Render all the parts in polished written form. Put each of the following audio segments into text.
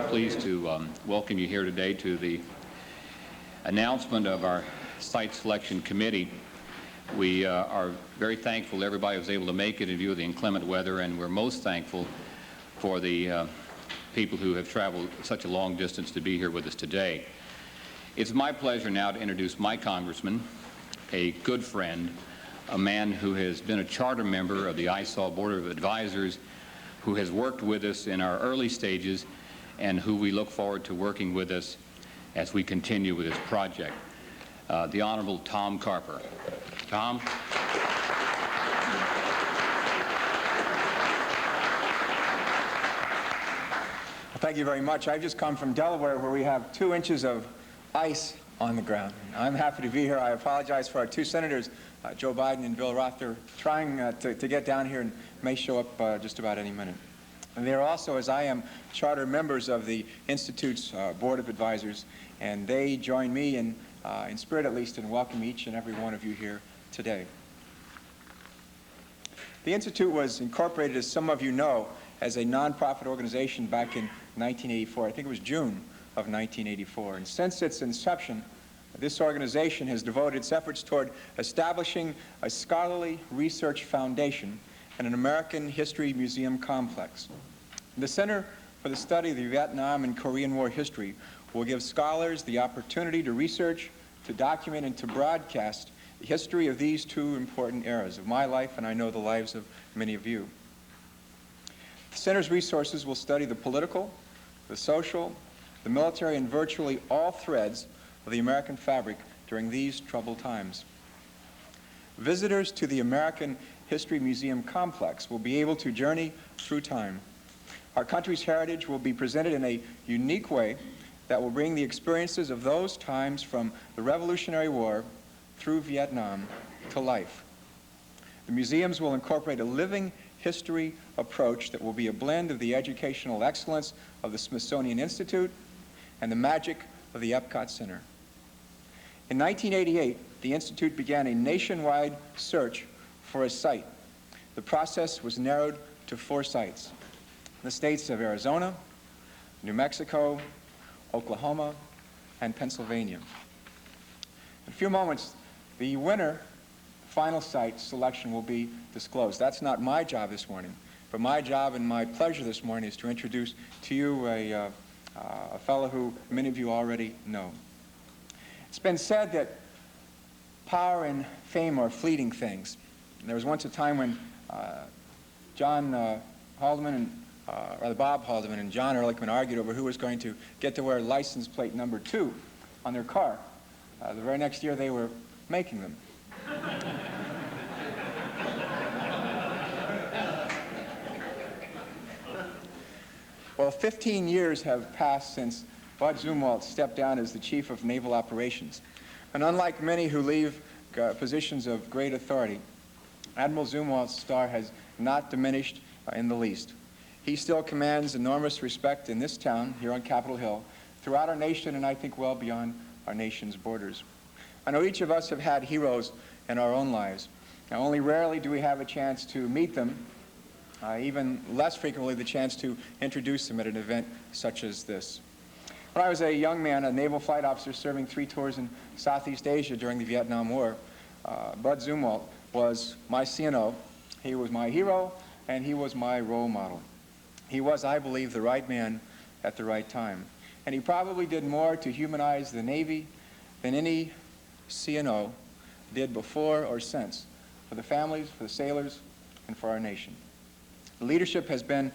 pleased to welcome you here today to the announcement of our site selection committee. We are very thankful everybody was able to make it in view of the inclement weather, and we're most thankful for the people who have traveled such a long distance to be here with us today. It's my pleasure now to introduce my congressman, a good friend, a man who has been a charter member of the ISOL Board of Advisors, who has worked with us in our early stages, and who we look forward to working with us as we continue with this project. The Honorable Tom Carper. Tom? Thank you very much. I've just come from Delaware, where we have 2 inches of ice on the ground. I'm happy to be here. I apologize for our 2 senators, Joe Biden and Bill Roth. They're trying to get down here and may show up just about any minute. And they're also, as I am, charter members of the Institute's Board of Advisors, and they join me in spirit at least in welcome each and every one of you here today. The Institute was incorporated, as some of you know, as a nonprofit organization back in 1984. I think it was June of 1984. And since its inception, this organization has devoted its efforts toward establishing a scholarly research foundation and an American History Museum complex. The Center for the Study of the Vietnam and Korean War History will give scholars the opportunity to research, to document, and to broadcast the history of these 2 important eras of my life, and I know the lives of many of you. The Center's resources will study the political, the social, the military, and virtually all threads of the American fabric during these troubled times. Visitors to the American History Museum complex will be able to journey through time. Our country's heritage will be presented in a unique way that will bring the experiences of those times from the Revolutionary War through Vietnam to life. The museums will incorporate a living history approach that will be a blend of the educational excellence of the Smithsonian Institute and the magic of the Epcot Center. In 1988, the Institute began a nationwide search for a site. The process was narrowed to 4 sites: the states of Arizona, New Mexico, Oklahoma, and Pennsylvania. In a few moments, the winner final site selection will be disclosed. That's not my job this morning, but my job and my pleasure this morning is to introduce to you a fellow who many of you already know. It's been said that power and fame are fleeting things. There was once a time when Bob Haldeman and John Ehrlichman argued over who was going to get to wear license plate number 2 on their car. The very next year they were making them. Well, 15 years have passed since Bud Zumwalt stepped down as the Chief of Naval Operations. And unlike many who leave positions of great authority, Admiral Zumwalt's star has not diminished in the least. He still commands enormous respect in this town, here on Capitol Hill, throughout our nation, and I think well beyond our nation's borders. I know each of us have had heroes in our own lives. Now, only rarely do we have a chance to meet them, even less frequently the chance to introduce them at an event such as this. When I was a young man, a naval flight officer serving 3 tours in Southeast Asia during the Vietnam War, Bud Zumwalt was my CNO. He was my hero, and he was my role model. He was, I believe, the right man at the right time. And he probably did more to humanize the Navy than any CNO did before or since, for the families, for the sailors, and for our nation. Leadership has been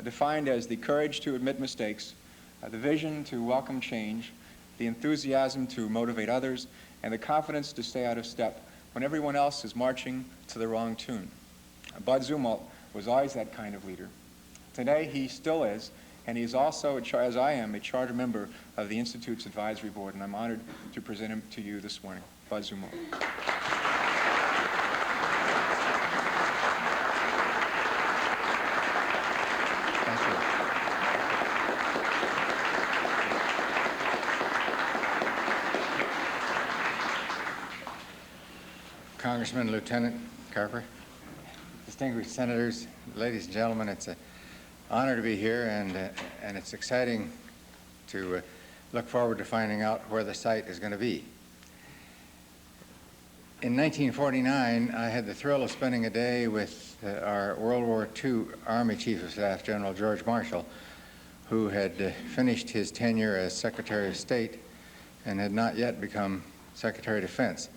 defined as the courage to admit mistakes, the vision to welcome change, the enthusiasm to motivate others, and the confidence to stay out of step when everyone else is marching to the wrong tune. Bud Zumwalt was always that kind of leader. Today, he still is, and he is also, as I am, a charter member of the Institute's Advisory Board, and I'm honored to present him to you this morning. Bud Zumwalt. Thank you. Congressman, Lieutenant Carper, distinguished senators, ladies and gentlemen, it's an honor to be here, and it's exciting to look forward to finding out where the site is going to be. In 1949, I had the thrill of spending a day with our World War II Army Chief of Staff, General George Marshall, who had finished his tenure as Secretary of State and had not yet become Secretary of Defense.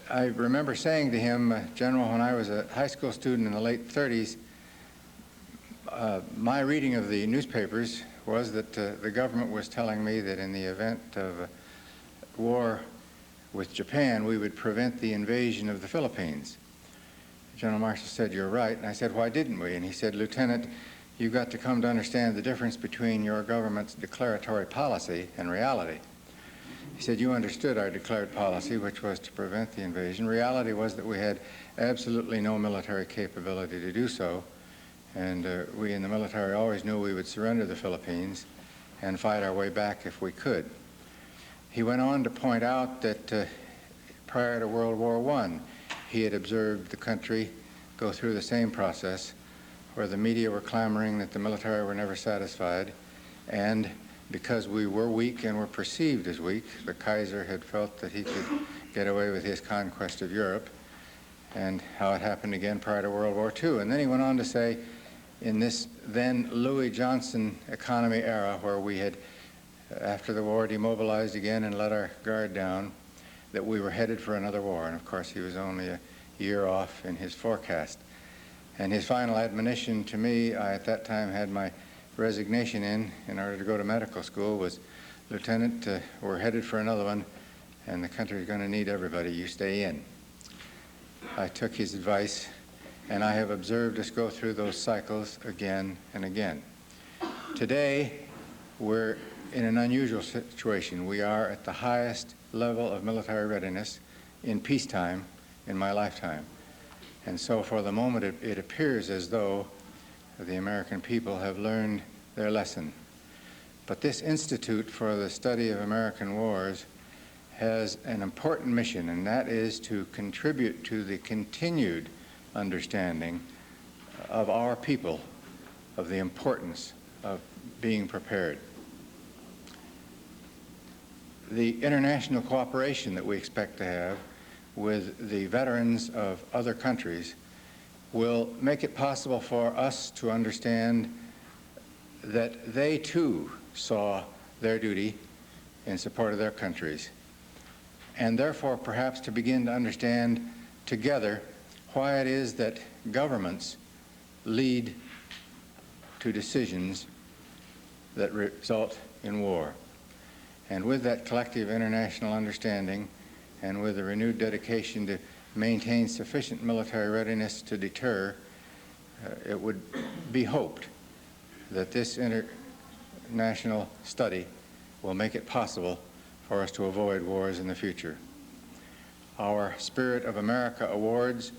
I remember saying to him, General, when I was a high school student in the late 30s, my reading of the newspapers was that the government was telling me that in the event of war with Japan, we would prevent the invasion of the Philippines. General Marshall said, "You're right." And I said, "Why didn't we?" And he said, "Lieutenant, you've got to come to understand the difference between your government's declaratory policy and reality." He said, "You understood our declared policy, which was to prevent the invasion. Reality was that we had absolutely no military capability to do so, and we in the military always knew we would surrender the Philippines and fight our way back if we could." He went on to point out that prior to World War I, he had observed the country go through the same process, where the media were clamoring that the military were never satisfied, and because we were weak and were perceived as weak, the Kaiser had felt that he could get away with his conquest of Europe, and how it happened again prior to World War II. And then he went on to say, in this then Louis Johnson economy era, where we had, after the war, demobilized again and let our guard down, that we were headed for another war. And of course, he was only a year off in his forecast. And his final admonition to me, I at that time had my resignation in order to go to medical school, was, "Lieutenant, we're headed for another one, and the country's going to need everybody. You stay in." I took his advice, and I have observed us go through those cycles again and again. Today, we're in an unusual situation. We are at the highest level of military readiness in peacetime in my lifetime. And so for the moment, it appears as though the American people have learned their lesson. But this Institute for the Study of American Wars has an important mission, and that is to contribute to the continued understanding of our people of the importance of being prepared. The international cooperation that we expect to have with the veterans of other countries will make it possible for us to understand that they too saw their duty in support of their countries, and therefore perhaps to begin to understand together why it is that governments lead to decisions that result in war. And with that collective international understanding, and with a renewed dedication to maintain sufficient military readiness to deter, it would be hoped that this international study will make it possible for us to avoid wars in the future. Our Spirit of America Awards,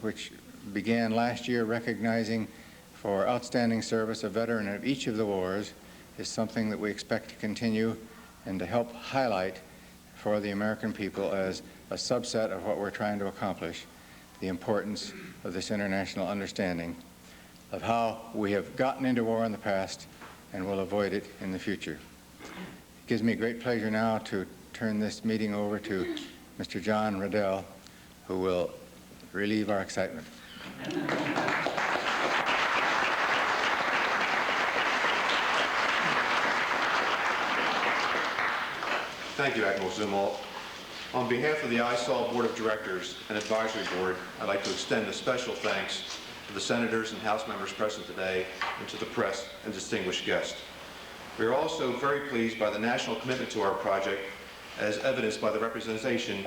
which began last year recognizing for outstanding service a veteran of each of the wars, is something that we expect to continue and to help highlight for the American people as a subset of what we're trying to accomplish, the importance of this international understanding of how we have gotten into war in the past and will avoid it in the future. It gives me great pleasure now to turn this meeting over to Mr. John Riddell, who will relieve our excitement. Thank you, Admiral Zumwalt. On behalf of the ISOL Board of Directors and Advisory Board, I'd like to extend a special thanks to the senators and House members present today, and to the press and distinguished guests. We are also very pleased by the national commitment to our project, as evidenced by the representation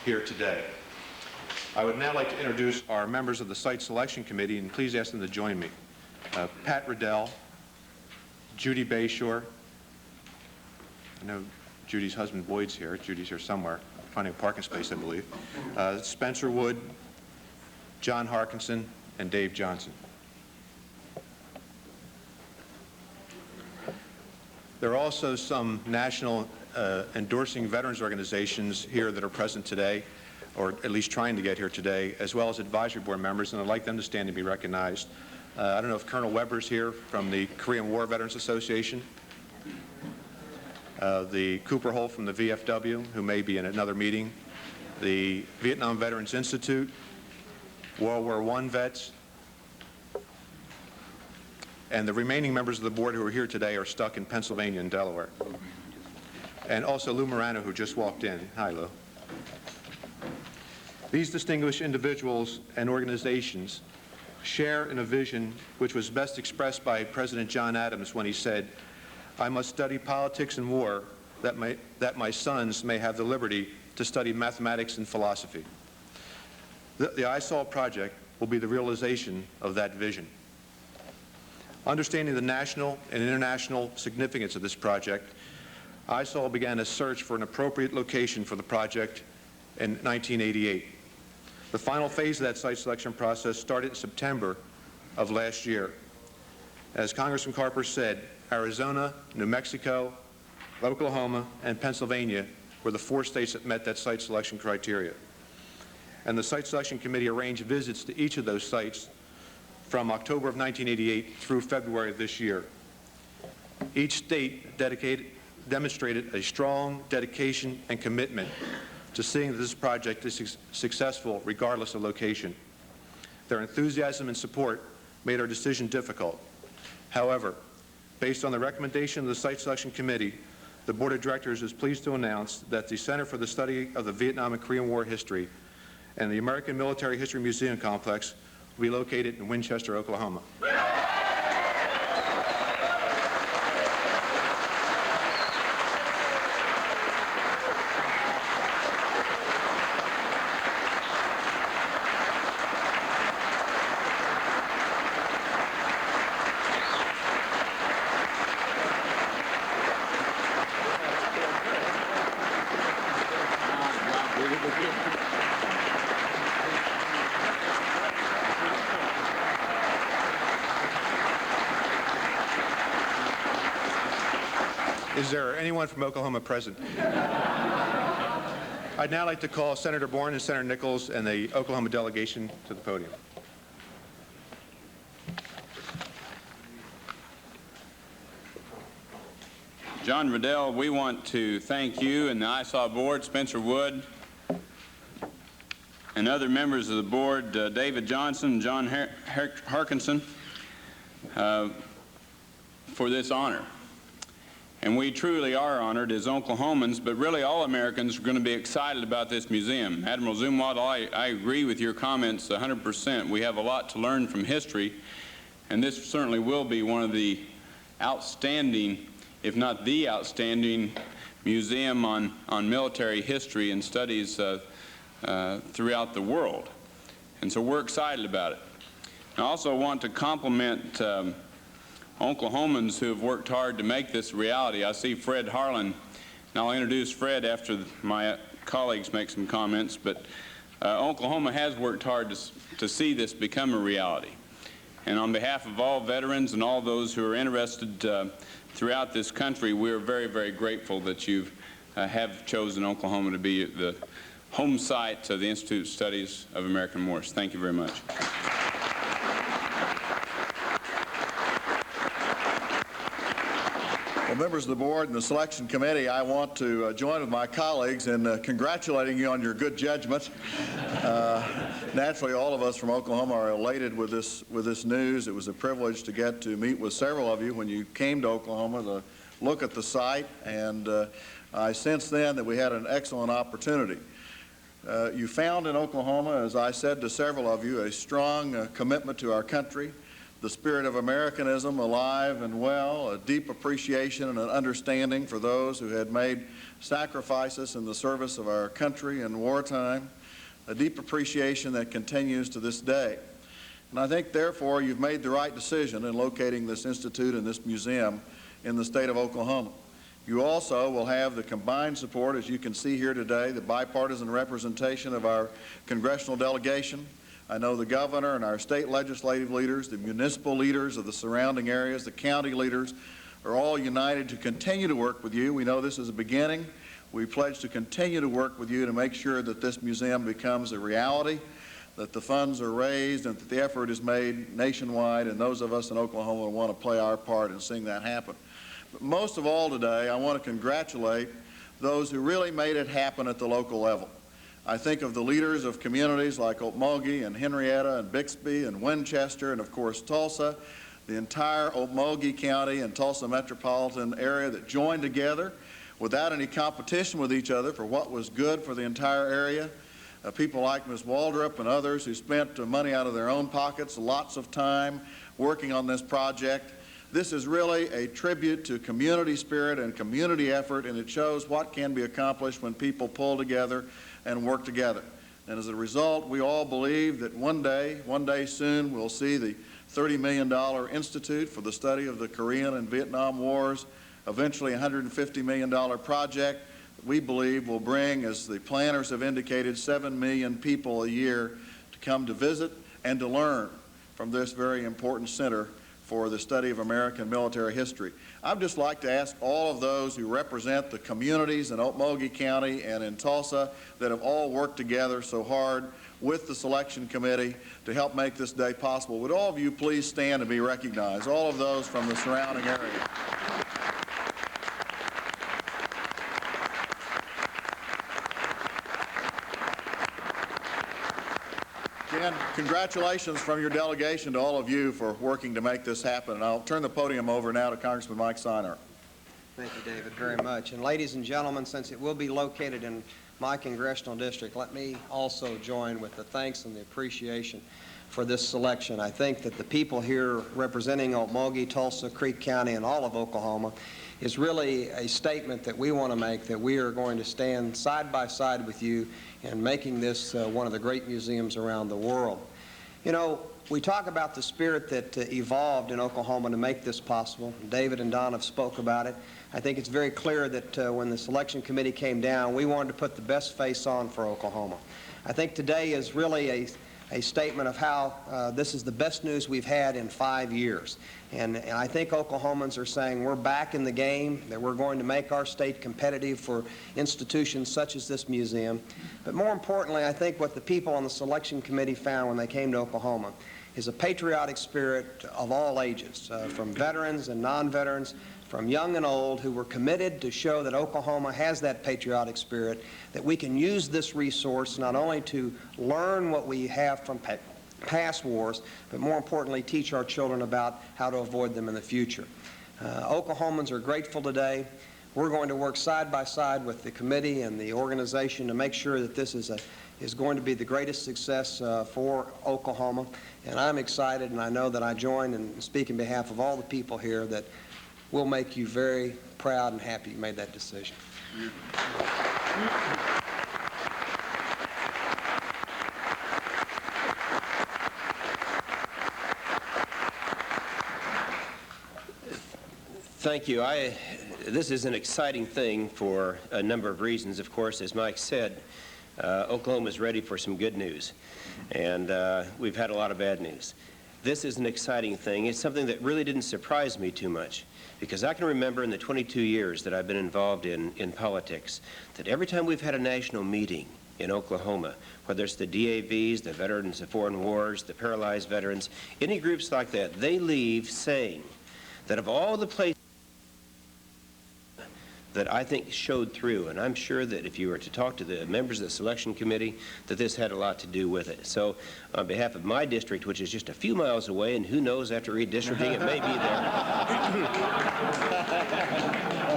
here today. I would now like to introduce our members of the Site Selection Committee, and please ask them to join me. Pat Riddell, Judy Bayshore. I know Judy's husband Boyd's here. Judy's here somewhere, finding a parking space, I believe. Spencer Wood, John Harkinson, and Dave Johnson. There are also some national endorsing veterans organizations here that are present today, or at least trying to get here today, as well as advisory board members, and I'd like them to stand and be recognized. I don't know if Colonel Weber's here from the Korean War Veterans Association. The Cooper Holt from the VFW, who may be in another meeting. The Vietnam Veterans Institute, World War I vets, and the remaining members of the board who are here today are stuck in Pennsylvania and Delaware. And also Lou Morano, who just walked in. Hi, Lou. These distinguished individuals and organizations share in a vision which was best expressed by President John Adams when he said, "I must study politics and war that my sons may have the liberty to study mathematics and philosophy." The ISOL project will be the realization of that vision. Understanding the national and international significance of this project, ISOL began a search for an appropriate location for the project in 1988. The final phase of that site selection process started in September of last year. As Congressman Carper said, Arizona, New Mexico, Oklahoma, and Pennsylvania were the 4 states that met that site selection criteria. And the Site Selection Committee arranged visits to each of those sites from October of 1988 through February of this year. Each state demonstrated a strong dedication and commitment to seeing that this project is successful regardless of location. Their enthusiasm and support made our decision difficult. However, based on the recommendation of the Site Selection Committee, the Board of Directors is pleased to announce that the Center for the Study of the Vietnam and Korean War History and the American Military History Museum Complex will be located in Winchester, Oklahoma. Is there anyone from Oklahoma present? I'd now like to call Senator Bourne and Senator Nichols and the Oklahoma delegation to the podium. John Riddell, we want to thank you and the ISOL board, Spencer Wood, and other members of the board, David Johnson and John Harkinson, for this honor. And we truly are honored as Oklahomans, but really all Americans are going to be excited about this museum. Admiral Zumwalt, I agree with your comments 100%. We have a lot to learn from history, and this certainly will be one of the outstanding, if not the outstanding, museum on military history and studies throughout the world. And so we're excited about it. I also want to compliment Oklahomans who have worked hard to make this a reality. I see Fred Harlan, and I'll introduce Fred after my colleagues make some comments, but Oklahoma has worked hard to see this become a reality. And on behalf of all veterans and all those who are interested throughout this country, we are very, very grateful that you have chosen Oklahoma to be the home site of the Institute of Studies of American Wars. Thank you very much. Well, members of the board and the selection committee, I want to join with my colleagues in congratulating you on your good judgment. Naturally, all of us from Oklahoma are elated with this news. It was a privilege to get to meet with several of you when you came to Oklahoma to look at the site, and I sensed then that we had an excellent opportunity. You found in Oklahoma, as I said to several of you, a strong commitment to our country, the spirit of Americanism alive and well, a deep appreciation and an understanding for those who had made sacrifices in the service of our country in wartime, a deep appreciation that continues to this day. And I think, therefore, you've made the right decision in locating this institute and this museum in the state of Oklahoma. You also will have the combined support, as you can see here today, the bipartisan representation of our congressional delegation. I know the governor and our state legislative leaders, the municipal leaders of the surrounding areas, the county leaders are all united to continue to work with you. We know this is a beginning. We pledge to continue to work with you to make sure that this museum becomes a reality, that the funds are raised and that the effort is made nationwide, and those of us in Oklahoma want to play our part in seeing that happen. But most of all today, I want to congratulate those who really made it happen at the local level. I think of the leaders of communities like Okmulgee and Henrietta and Bixby and Winchester and, of course, Tulsa, the entire Okmulgee County and Tulsa metropolitan area that joined together without any competition with each other for what was good for the entire area. People like Ms. Waldrop and others who spent money out of their own pockets, lots of time working on this project. This is really a tribute to community spirit and community effort, and it shows what can be accomplished when people pull together and work together. And as a result, we all believe that one day soon, we'll see the $30 million Institute for the Study of the Korean and Vietnam Wars, eventually a $150 million project that we believe will bring, as the planners have indicated, 7 million people a year to come to visit and to learn from this very important center for the study of American military history. I'd just like to ask all of those who represent the communities in Okmulgee County and in Tulsa that have all worked together so hard with the selection committee to help make this day possible. Would all of you please stand and be recognized, all of those from the surrounding area. Again, congratulations from your delegation to all of you for working to make this happen. And I'll turn the podium over now to Congressman Mike Siner. Thank you, David, very much. And ladies and gentlemen, since it will be located in my congressional district, let me also join with the thanks and the appreciation for this selection. I think that the people here representing Okmulgee, Tulsa, Creek County, and all of Oklahoma is really a statement that we want to make, that we are going to stand side by side with you in making this one of the great museums around the world. You know, we talk about the spirit that evolved in Oklahoma to make this possible. David and Don have spoke about it. I think it's very clear that when the selection committee came down, we wanted to put the best face on for Oklahoma. I think today is really a statement of how this is the best news we've had in 5 years. And I think Oklahomans are saying we're back in the game, that we're going to make our state competitive for institutions such as this museum. But more importantly, I think what the people on the selection committee found when they came to Oklahoma is a patriotic spirit of all ages, from veterans and non-veterans, from young and old, who were committed to show that Oklahoma has that patriotic spirit, that we can use this resource not only to learn what we have from past wars, but more importantly, teach our children about how to avoid them in the future. Oklahomans are grateful today. We're going to work side by side with the committee and the organization to make sure that this is going to be the greatest success for Oklahoma. And I'm excited, and I know that I join and speak on behalf of all the people here that we'll make you very proud and happy you made that decision. Thank you. This is an exciting thing for a number of reasons. Of course, as Mike said, Oklahoma is ready for some good news, and we've had a lot of bad news. This is an exciting thing. It's something that really didn't surprise me too much, because I can remember in the 22 years that I've been involved in politics that every time we've had a national meeting in Oklahoma, whether it's the DAVs, the Veterans of Foreign Wars, the Paralyzed Veterans, any groups like that, they leave saying that of all the places that I think showed through, and I'm sure that if you were to talk to the members of the selection committee, that this had a lot to do with it. So on behalf of my district, which is just a few miles away, and who knows, after redistricting it may be there,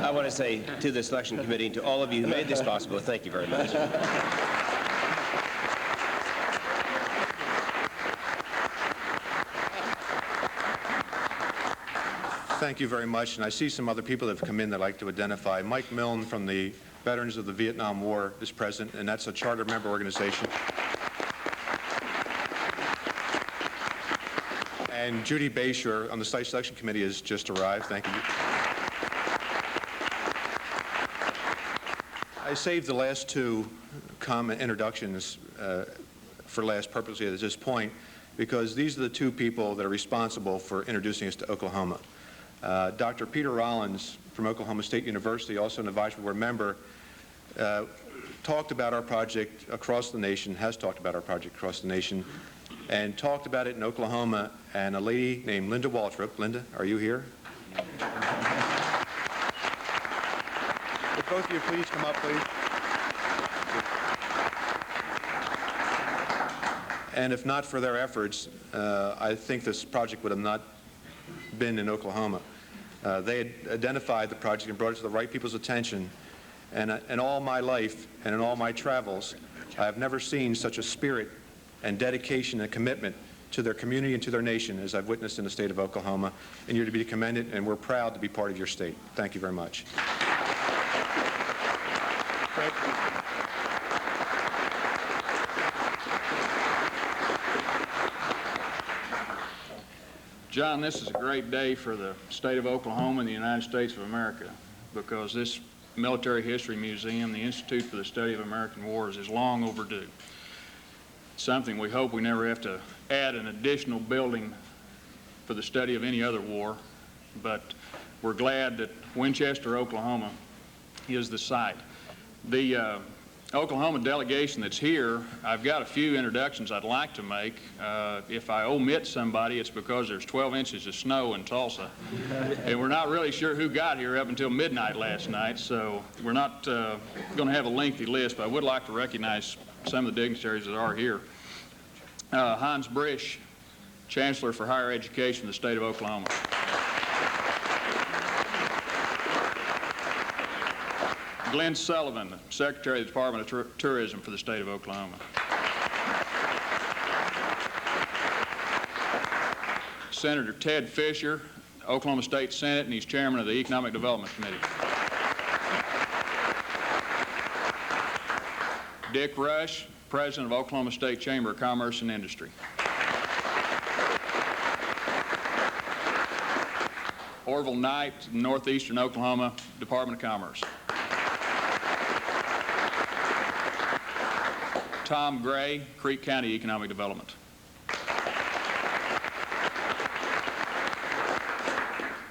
I want to say to the selection committee and to all of you who made this possible, thank you very much. Thank you very much, and I see some other people that have come in that I'd like to identify. Mike Milne from the Veterans of the Vietnam War is present, and that's a charter member organization. And Judy Bayshore on the Site Selection Committee has just arrived. Thank you. I saved the last two introductions for last purposely at this point, because these are the two people that are responsible for introducing us to Oklahoma. Dr. Peter Rollins from Oklahoma State University, also an advisory board member, talked about our project across the nation, has talked about our project across the nation, and talked about it in Oklahoma, and a lady named Linda Waltrip. Linda, are you here? Would both of you please come up, please? And if not for their efforts, I think this project would have not been in Oklahoma. They had identified the project and brought it to the right people's attention. And in all my life and in all my travels, I have never seen such a spirit and dedication and commitment to their community and to their nation as I've witnessed in the state of Oklahoma. And you're to be commended, and we're proud to be part of your state. Thank you very much. John, this is a great day for the state of Oklahoma and the United States of America, because this Military History Museum, the Institute for the Study of American Wars, is long overdue. Something we hope we never have to add an additional building for the study of any other war, but we're glad that Winchester, Oklahoma is the site. The Oklahoma delegation that's here, I've got a few introductions I'd like to make. If I omit somebody, it's because there's 12 inches of snow in Tulsa, and we're not really sure who got here up until midnight last night, so we're not going to have a lengthy list, but I would like to recognize some of the dignitaries that are here. Hans Brisch, Chancellor for Higher Education of the state of Oklahoma. Glenn Sullivan, Secretary of the Department of Tourism for the state of Oklahoma. Senator Ted Fisher, Oklahoma State Senate, and he's chairman of the Economic Development Committee. Dick Rush, President of Oklahoma State Chamber of Commerce and Industry. Orville Knight, Northeastern Oklahoma Department of Commerce. Tom Gray, Creek County Economic Development.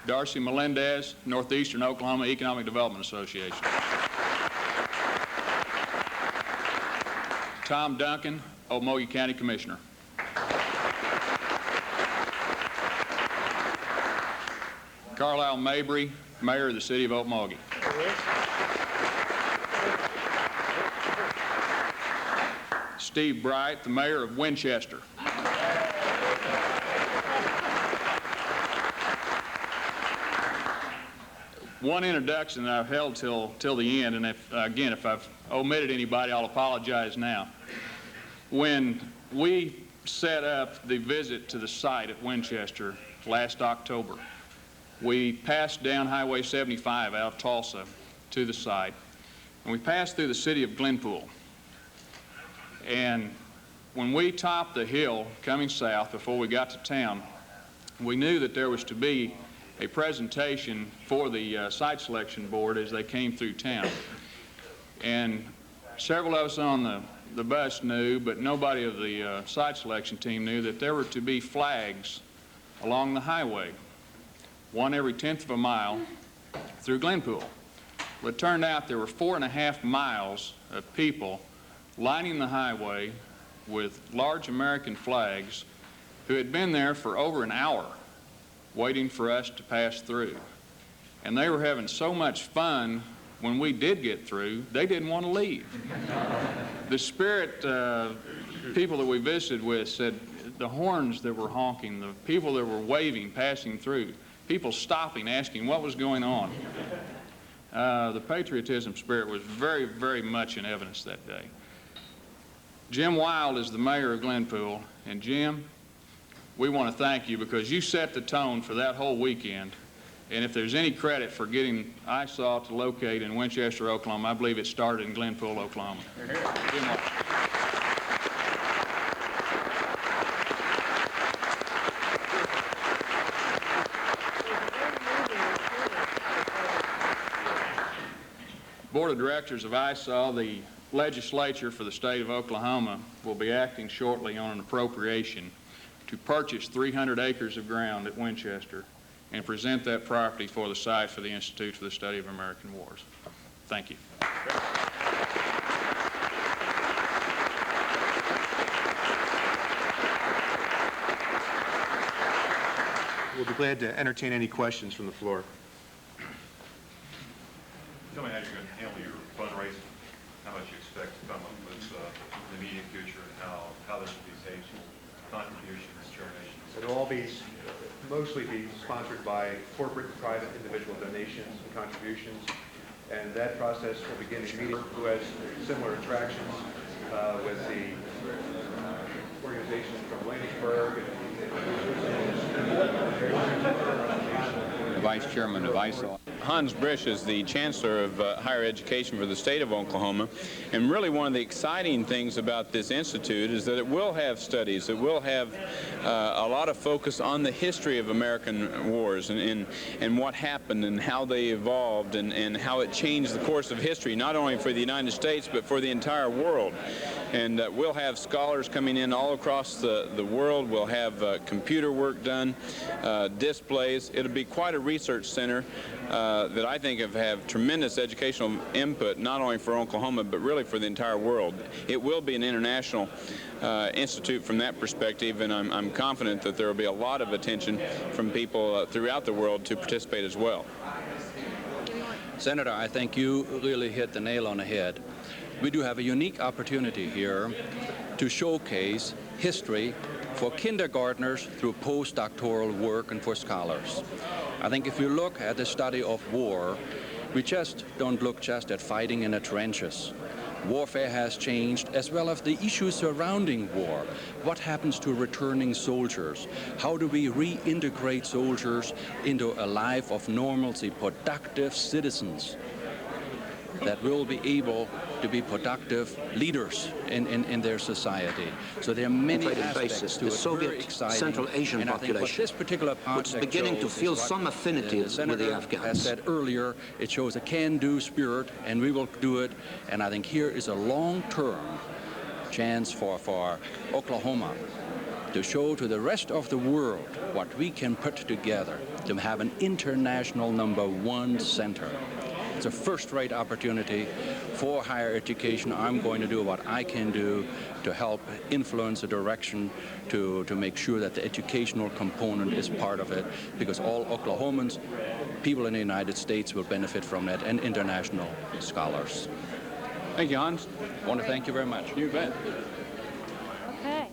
Darcy Melendez, Northeastern Oklahoma Economic Development Association. Tom Duncan, Okmulgee County Commissioner. Carlisle Mabry, Mayor of the City of Okmulgee. Steve Bright, the Mayor of Winchester. One introduction that I've held till the end, and if I've omitted anybody, I'll apologize now. When we set up the visit to the site at Winchester last October, we passed down Highway 75 out of Tulsa to the site, and we passed through the city of Glenpool. And when we topped the hill coming south before we got to town, we knew that there was to be a presentation for the site selection board as they came through town. And several of us on the bus knew, but nobody of the site selection team knew, that there were to be flags along the highway, one every 1/10 of a mile through Glenpool. Well, it turned out there were 4.5 miles of people lining the highway with large American flags who had been there for over an hour waiting for us to pass through. And they were having so much fun when we did get through, they didn't want to leave. The Spirit people that we visited with said the horns that were honking, the people that were waving, passing through, people stopping, asking what was going on. The patriotism spirit was very, very much in evidence that day. Jim Wild is the mayor of Glenpool, and Jim, we want to thank you because you set the tone for that whole weekend. And if there's any credit for getting ISAW to locate in Winchester, Oklahoma, I believe it started in Glenpool, Oklahoma. Jim Wild. Board of Directors of ISAW, the legislature for the state of Oklahoma, will be acting shortly on an appropriation to purchase 300 acres of ground at Winchester and present that property for the site for the Institute for the Study of American Wars. Thank you. glad to entertain any questions from the floor. Tell me how you're going to handle your fundraising, how much you expect to come up with in the immediate future, and how this will be paid, contributions, donations. It'll all be, mostly be sponsored by corporate and private individual donations and contributions, and that process will begin immediately. Who has similar attractions with the organizations from Williamsburg The Vice Chairman of ISOL. Hans Brisch is the Chancellor of Higher Education for the state of Oklahoma, and really one of the exciting things about this institute is that it will have studies, it will have a lot of focus on the history of American wars and what happened and how they evolved and how it changed the course of history, not only for the United States but for the entire world. And we'll have scholars coming in all across the world. We'll have computer work done, displays. It'll be quite a research center that I think have tremendous educational input, not only for Oklahoma, but really for the entire world. It will be an international institute from that perspective, and I'm confident that there will be a lot of attention from people throughout the world to participate as well. Senator, I think you really hit the nail on the head. We do have a unique opportunity here to showcase history for kindergartners through postdoctoral work and for scholars. I think if you look at the study of war, we just don't look just at fighting in the trenches. Warfare has changed, as well as the issues surrounding war. What happens to returning soldiers? How do we reintegrate soldiers into a life of normalcy, productive citizens that will be able to be productive leaders in their society? So there are many aspects to it. The Soviet Central Asian population, this particular which is beginning to feel some affinity with the Afghans. As said earlier, it shows a can-do spirit, and we will do it. And I think here is a long-term chance for Oklahoma to show to the rest of the world what we can put together to have an international #1 center. It's a first-rate opportunity for higher education. I'm going to do what I can do to help influence the direction to make sure that the educational component is part of it, because all Oklahomans, people in the United States, will benefit from that, and international scholars. Thank you, Hans. I want to thank you very much. You bet. Okay.